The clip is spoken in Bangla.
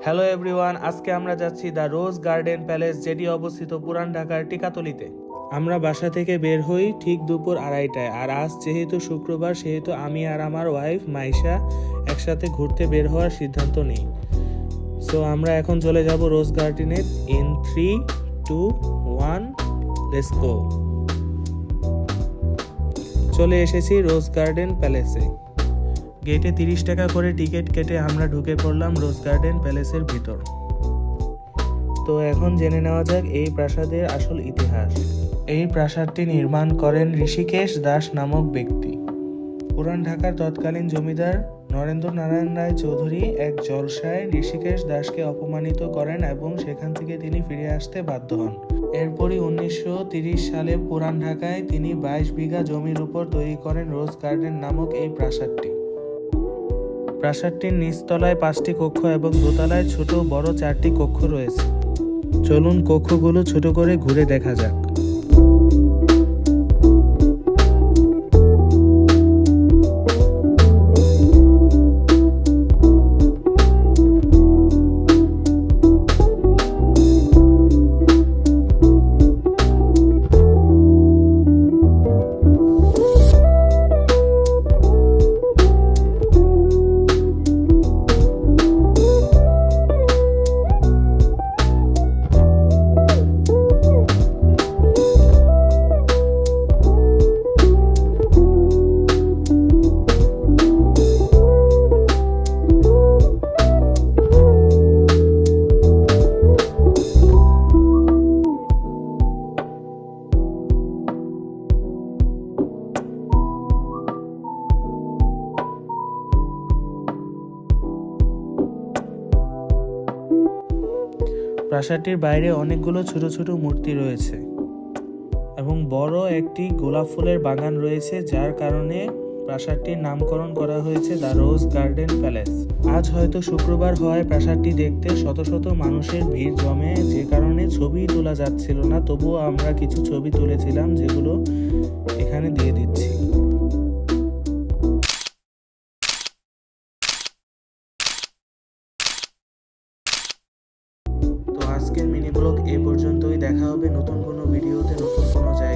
হ্যালো এভরিওয়ান, আজকে আমরা যাচ্ছি দ্য রোজ গার্ডেন প্যালেস, যেটি অবস্থিত পুরান ঢাকার টিকাতলিতে। আমরা বাসা থেকে বের হই ঠিক দুপুর 2:30টায়। আর আজ যেহেতু শুক্রবার, সেহেতু আমি আর আমার ওয়াইফ মাইশা একসাথে ঘুরতে বের হওয়ার সিদ্ধান্ত নিই। সো আমরা এখন চলে যাব রোজ গার্ডেনে। In 3, 2, 1, let's go. চলে এসেছি রোজ গার্ডেন প্যালেসে। গেটে 30 টাকা করে টিকিট কেটে আমরা ঢুকে পড়লাম রোজ গার্ডেন প্যালেসের ভিতর। তো এখন জেনে নেওয়া যাক এই প্রাসাদের আসল ইতিহাস। এই প্রাসাদটি নির্মাণ করেন ঋষিকেশ দাস নামক ব্যক্তি। পুরান ঢাকার তৎকালীন জমিদার নরেন্দ্র নারায়ণ রায় চৌধুরী এক জলসায় ঋষিকেশ দাসকে অপমানিত করেন এবং সেখান থেকে তিনি ফিরে আসতে বাধ্য হন। এরপরই 1930 সালে পুরান ঢাকায় তিনি 22 বিঘা জমির উপর তৈরি করেন রোজ গার্ডেন নামক এই প্রাসাদটি। প্রাসাদটির নিচতলায় 5টি কক্ষ এবং দোতলায় ছোট বড় 4টি কক্ষ রয়েছে। চলুন কক্ষগুলো ছোট করে ঘুরে দেখা যাক। প্রাসাদটির বাইরে অনেকগুলো ছোট ছোট মূর্তি রয়েছে এবং বড় একটি গোলাপ ফুলের বাগান রয়েছে, যার কারণে প্রাসাদটির নামকরণ করা হয়েছে দ্য রোজ গার্ডেন প্যালেস। আজ হয়তো শুক্রবার হওয়ায় প্রাসাদটি দেখতে শত শত মানুষের ভিড় জমে, যে কারণে ছবি তোলা যাচ্ছিল না। তবুও আমরা কিছু ছবি তুলেছিলাম, যেগুলো এখানে দিয়ে দিচ্ছি। তো আজকের মিনি ব্লগ এ পর্যন্তই। দেখা হবে নতুন কোনো ভিডিওতে, নতুন কোনো জায়গায়।